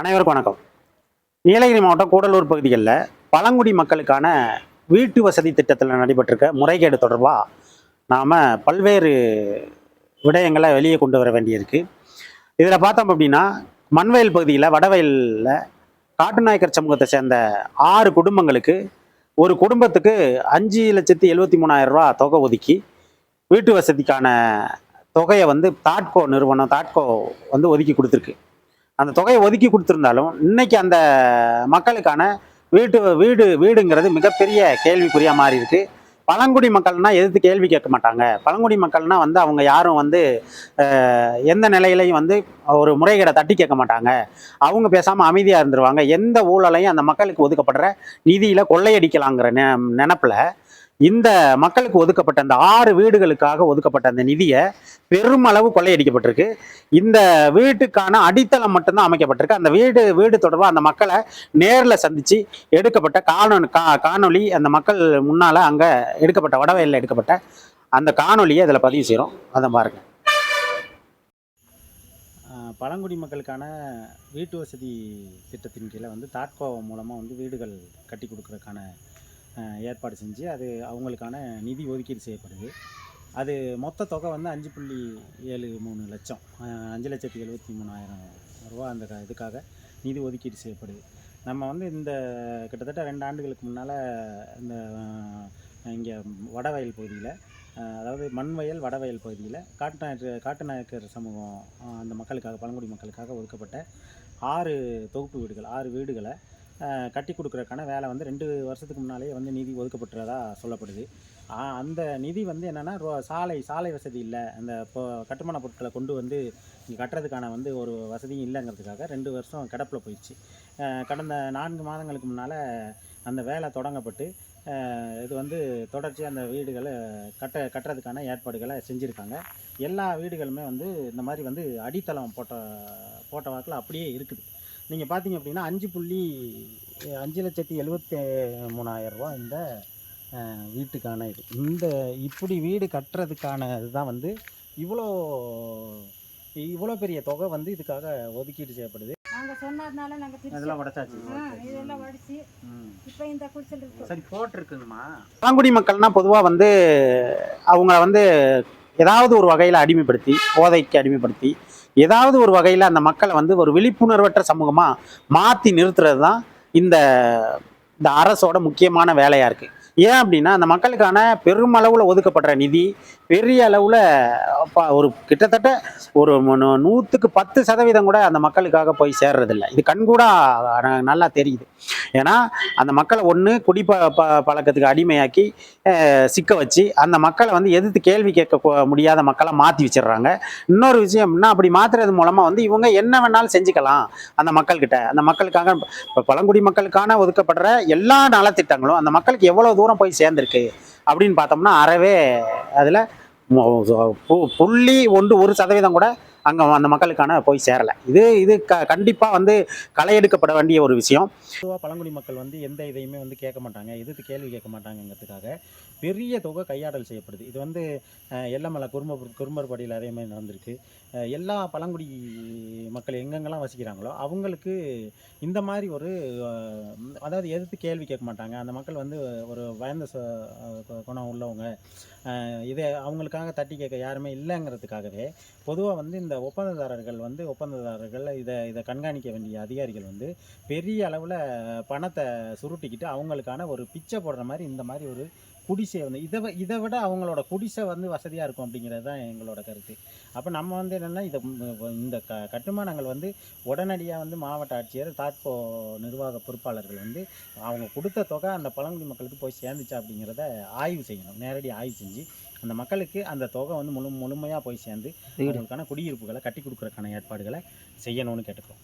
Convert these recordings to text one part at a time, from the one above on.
அனைவருக்கும் வணக்கம். நீலகிரி மாவட்டம் கூடலூர் பகுதிகளில் பழங்குடி மக்களுக்கான வீட்டு வசதி திட்டத்தில் நடைபெற்றிருக்க முறைகேடு தொடர்பாக நாம் பல்வேறு விடயங்களை வெளியே கொண்டு வர வேண்டியிருக்கு. இதில் பார்த்தோம் அப்படின்னா, மண்வயல் பகுதியில் வடவயலில் காட்டுநாயக்கர் சமூகத்தை சேர்ந்த 6 குடும்பங்களுக்கு ஒரு குடும்பத்துக்கு 5,73,000 ரூபா தொகை ஒதுக்கி வீட்டு வசதிக்கான தொகையை தாட்கோ நிறுவனம் ஒதுக்கி கொடுத்துருக்கு. அந்த தொகையை ஒதுக்கி கொடுத்துருந்தாலும் இன்னைக்கு அந்த மக்களுக்கான வீடுங்கிறது மிகப்பெரிய கேள்விக்குறியாக மாறி இருக்கு. பழங்குடி மக்கள்னா எதிர்த்து கேள்வி கேட்க மாட்டாங்க. பழங்குடி மக்கள்னா அவங்க யாரும் எந்த நிலையிலையும் ஒரு முறைகேடை தட்டி கேட்க மாட்டாங்க. அவங்க பேசாமல் அமைதியாக இருந்துருவாங்க. எந்த ஊழலையும் அந்த மக்களுக்கு ஒதுக்கப்படுற நிதியில் கொள்ளையடிக்கலாங்கிற நினப்பில் இந்த மக்களுக்கு ஒதுக்கப்பட்ட அந்த 6 வீடுகளுக்காக ஒதுக்கப்பட்ட அந்த நிதியை பெருமளவு கொள்ளையடிக்கப்பட்டிருக்கு. இந்த வீட்டுக்கான அடித்தளம் மட்டும்தான் அமைக்கப்பட்டிருக்கு. அந்த வீடு தொடர்பாக அந்த மக்களை நேரில் சந்தித்து எடுக்கப்பட்ட காணொலி அந்த மக்கள் முன்னால் அங்கே எடுக்கப்பட்ட வடவயலில் எடுக்கப்பட்ட அந்த காணொலியை அதில் பதிவு செய்கிறோம். அதை பாருங்க. பழங்குடி மக்களுக்கான வீட்டு வசதி திட்டத்தின் கீழே தாட்கோ மூலமாக வீடுகள் கட்டி கொடுக்கறதுக்கான ஏற்பாடு செஞ்சு அது அவங்களுக்கான நிதி ஒதுக்கீடு செய்யப்படுது. அது மொத்த தொகை 5,73 லட்சம், 5,73,000 ரூபா அந்த இதுக்காக நிதி ஒதுக்கீடு செய்யப்படுது. நம்ம இந்த கிட்டத்தட்ட 2 ஆண்டுகளுக்கு முன்னால் இந்த இங்கே வடவயல் பகுதியில், அதாவது மண்வயல் வடவயல் பகுதியில் காட்டுநாயக்கர் சமூகம் அந்த மக்களுக்காக, பழங்குடி மக்களுக்காக ஒதுக்கப்பட்ட 6 தொகுப்பு வீடுகள், 6 வீடுகளை கட்டி கொடுக்குறதுக்கான வேலை 2 வருஷத்துக்கு முன்னாலேயே நிதி ஒதுக்கப்பட்டுறதா சொல்லப்படுது. அந்த நிதி என்னென்னா, சாலை வசதி இல்லை, அந்த இப்போ கட்டுமான பொருட்களை கொண்டு இங்கே கட்டுறதுக்கான ஒரு வசதியும் இல்லைங்கிறதுக்காக 2 வருஷம் கிடப்பில் போயிடுச்சு. கடந்த 4 மாதங்களுக்கு முன்னால் அந்த வேலை தொடங்கப்பட்டு இது தொடர்ச்சியாக அந்த வீடுகளை கட்டுறதுக்கான ஏற்பாடுகளை செஞ்சுருக்காங்க. எல்லா வீடுகளுமே இந்த மாதிரி அடித்தளம் போட்ட வாக்கில் அப்படியே இருக்குது. நீங்கள் பார்த்தீங்க அப்படின்னா 5,73,000 ரூபா இந்த வீட்டுக்கான இது. இப்படி வீடு கட்டுறதுக்கான இதுதான் இவ்வளோ பெரிய தொகை இதுக்காக ஒதுக்கீடு செய்யப்படுது. சரி, போட்டிருக்குங்கம்மா. பழங்குடி மக்கள்னா பொதுவாக அவங்க ஏதாவது ஒரு வகையில் அடிமைப்படுத்தி, போதைக்கு அடிமைப்படுத்தி, ஏதாவது ஒரு வகையில் அந்த மக்களை ஒரு விழிப்புணர்வற்ற சமூகமாக மாற்றி நிறுத்துறது தான் இந்த அரசோட முக்கியமான வேலையாக இருக்குது. ஏன் அப்படின்னா, அந்த மக்களுக்கான பெருமளவில் ஒதுக்கப்படுற நிதி பெரிய அளவில் ஒரு கிட்டத்தட்ட ஒரு 100க்கு 10% கூட அந்த மக்களுக்காக போய் சேர்றதில்லை. இது கண்கூட நல்லா தெரியுது. ஏன்னா அந்த மக்களை ஒன்று பழக்கத்துக்கு அடிமையாக்கி சிக்க வச்சு அந்த மக்களை எதிர்த்து கேள்வி கேட்க முடியாத மக்களை மாற்றி வச்சிடுறாங்க. இன்னொரு விஷயம்னா, அப்படி மாற்றுறது மூலமாக இவங்க என்ன வேணாலும் செஞ்சுக்கலாம் அந்த மக்கள்கிட்ட. அந்த மக்களுக்காக, இப்போ பழங்குடி மக்களுக்கான ஒதுக்கப்படுற எல்லா நலத்திட்டங்களும் அந்த மக்களுக்கு எவ்வளோ தூரம் போய் சேர்ந்துருக்கு அப்படின்னு பார்த்தோம்னா, அறவே அதில் 0.1% கூட அங்கே அந்த மக்களுக்கான போய் சேரலை. இது கண்டிப்பாக களை எடுக்கப்பட வேண்டிய ஒரு விஷயம். பொதுவாக பழங்குடி மக்கள் எந்த இதையுமே கேட்க மாட்டாங்க, எதிர்த்து கேள்வி கேட்க மாட்டாங்கிறதுக்காக பெரிய தொகை கையாடல் செய்யப்படுது. இது எல்லமலை குறும்பர் படியில் அதே மாதிரி நடந்திருக்கு. எல்லா பழங்குடி மக்கள் எங்கெங்கெல்லாம் வசிக்கிறாங்களோ அவங்களுக்கு இந்த மாதிரி அதாவது எதிர்த்து கேள்வி கேட்க மாட்டாங்க. அந்த மக்கள் ஒரு பயந்த குணம் உள்ளவங்க, இதை அவங்களுக்காக தட்டி கேட்க யாருமே இல்லைங்கிறதுக்காகவே பொதுவாக இந்த ஒப்பந்ததாரர்கள் இதை கண்காணிக்க வேண்டிய அதிகாரிகள் பெரிய அளவில் பணத்தை சுருட்டிக்கிட்டு அவங்களுக்கான ஒரு பிச்சை போடுற மாதிரி இந்த மாதிரி ஒரு குடிசை இதை விட அவங்களோட குடிசை வசதியாக இருக்கும் அப்படிங்கிறது தான் எங்களோட கருத்து. அப்போ நம்ம என்னென்னா, இந்த கட்டுமானங்கள் உடனடியாக மாவட்ட ஆட்சியர், தாட்கோ நிர்வாக பொறுப்பாளர்கள் அவங்க கொடுத்த தொகை அந்த பழங்குடி மக்களுக்கு போய் சேர்ந்துச்சா அப்படிங்கிறத ஆய்வு செய்யணும். நேரடி ஆய்வு செஞ்சு அந்த மக்களுக்கு அந்த தொகை முழுமையாக போய் சேர்ந்து அவங்களுக்கான குடியிருப்புகளை கட்டி கொடுக்குறதுக்கான ஏற்பாடுகளை செய்யணும்னு கேட்டுக்கிறோம்.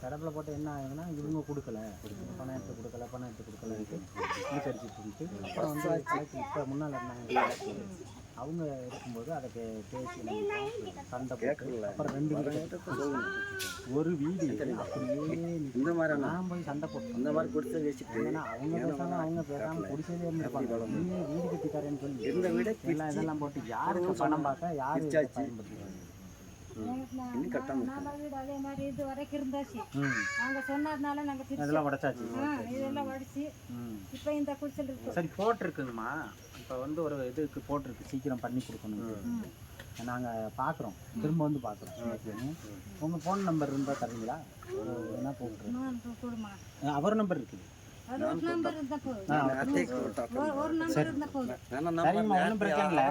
கடப்பில் போட்டு என்ன ஆகுதுன்னா, இவங்க கொடுக்கல, பணம் எடுத்து கொடுக்கல விசாரிச்சுட்டு அப்புறம் இப்போ முன்னால் இருந்தாங்க அவங்க இருக்கும்போது அதை பேசி சண்டை போட்டு அப்புறம் 2 வீடு ஒரு வீடு அப்படியே இந்த மாதிரி நான் போய் சண்டை போட்டேன். இந்த மாதிரி குடிசை வச்சுட்டு அவங்க பேசாமல் குடிசையிலே இருந்திருப்பாங்க. வீடு கட்டி தரேன்னு சொல்லி இந்த வீடு எல்லாம் இதெல்லாம் போட்டு யாருக்கு பணம் பார்க்க யாரு பயன்படுத்துவாங்க. அதே மாதிரி இது வரைக்கும் இருந்தாச்சு. நாங்க சொன்னதுனால நாங்க இதெல்லாம் உடைச்சாச்சு. இதெல்லாம் உடைச்சு இப்ப இந்த குடிசல் இருக்கு. சரி போட்டிருக்குங்கம்மா. இப்போ வந்து ஒரு இதுக்கு போட்டிருக்கு சீக்கிரம் பண்ணி கொடுக்கணும். நாங்கள் பார்க்குறோம், திரும்ப வந்து பார்க்குறோம். உங்கள் ஃபோன் நம்பர் இருந்தால் தரீங்களா? என்ன போட்டுருமா? அவர் நம்பர் இருக்குது. ஒரு நம்பர் இருந்தா போதும். சரிம்மா, ஒன்றும் பிரச்சனை இல்லை.